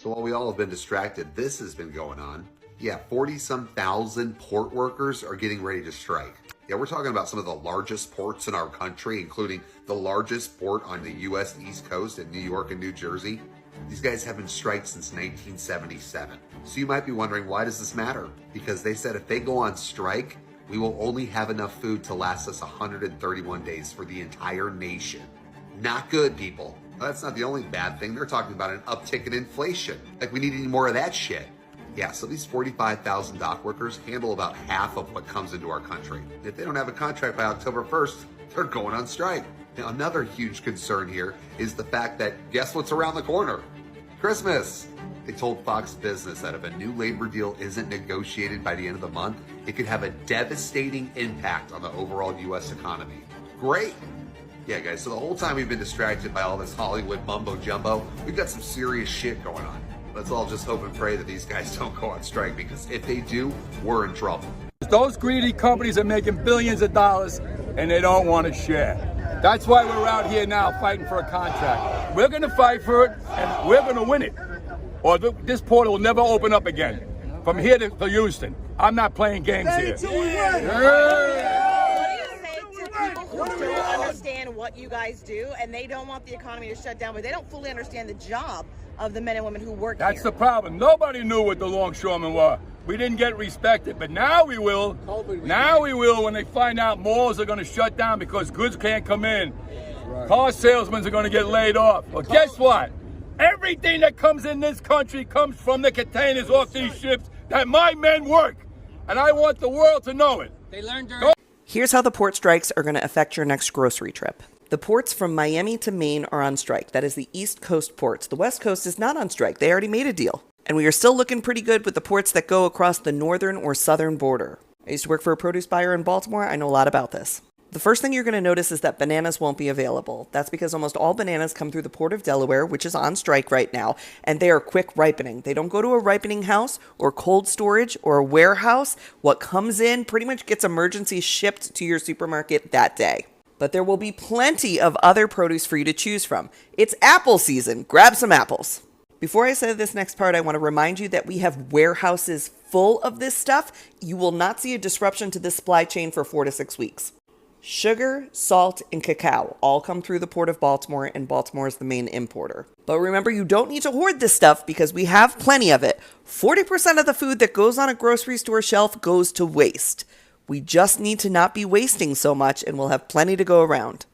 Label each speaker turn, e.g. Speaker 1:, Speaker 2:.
Speaker 1: So while we all have been distracted, this has been going on. Yeah, 40-some thousand port workers are getting ready to strike. Yeah, we're talking about some of the largest ports in our country, including the largest port on the U.S. East Coast in New York and New Jersey. These guys have been striked since 1977. So you might be wondering, why does this matter? Because they said if they go on strike, we will only have enough food to last us 131 days for the entire nation. Not good, people. Well, that's not the only bad thing. They're talking about an uptick in inflation. Like we need any more of that shit. Yeah, so these 45,000 dock workers handle about half of what comes into our country. If they don't have a contract by October 1st, they're going on strike. Now, another huge concern here is the fact that guess what's around the corner? Christmas. They told Fox Business that if a new labor deal isn't negotiated by the end of the month, it could have a devastating impact on the overall U.S. economy. Great. Yeah, guys, so the whole time we've been distracted by all this Hollywood mumbo jumbo, we've got some serious shit going on. Let's all just hope and pray that these guys don't go on strike, because if they do, we're in trouble.
Speaker 2: Those greedy companies are making billions of dollars and they don't want to share. That's why we're out here now fighting for a contract. We're going to fight for it and we're going to win it. Or this portal will never open up again. From here to Houston. I'm not playing games here.
Speaker 3: What do you say to people who don't understand what you guys do and they don't want the economy to shut down, but they don't fully understand the job of the men and women who work here?
Speaker 2: That's the problem. Nobody knew what the longshoremen were. We didn't get respected, but now we will. Now we will when they find out malls are going to shut down because goods can't come in. Car salesmen are going to get laid off. Well, guess what? Everything that comes in this country comes from the containers off these ships that my men work. And I want the world to know it.
Speaker 4: They learned
Speaker 5: Here's how the port strikes are going to affect your next grocery trip. The ports from Miami to Maine are on strike. That is the East Coast ports. The West Coast is not on strike. They already made a deal. And we are still looking pretty good with the ports that go across the northern or southern border. I used to work for a produce buyer in Baltimore. I know a lot about this. The first thing you're going to notice is that bananas won't be available. That's because almost all bananas come through the Port of Delaware, which is on strike right now, and they are quick ripening. They don't go to a ripening house or cold storage or a warehouse. What comes in pretty much gets emergency shipped to your supermarket that day. But there will be plenty of other produce for you to choose from. It's apple season. Grab some apples. Before I say this next part, I want to remind you that we have warehouses full of this stuff. You will not see a disruption to this supply chain for 4 to 6 weeks. Sugar, salt, and cacao all come through the Port of Baltimore, and Baltimore is the main importer. But remember, you don't need to hoard this stuff because we have plenty of it. 40% of the food that goes on a grocery store shelf goes to waste. We just need to not be wasting so much, and we'll have plenty to go around.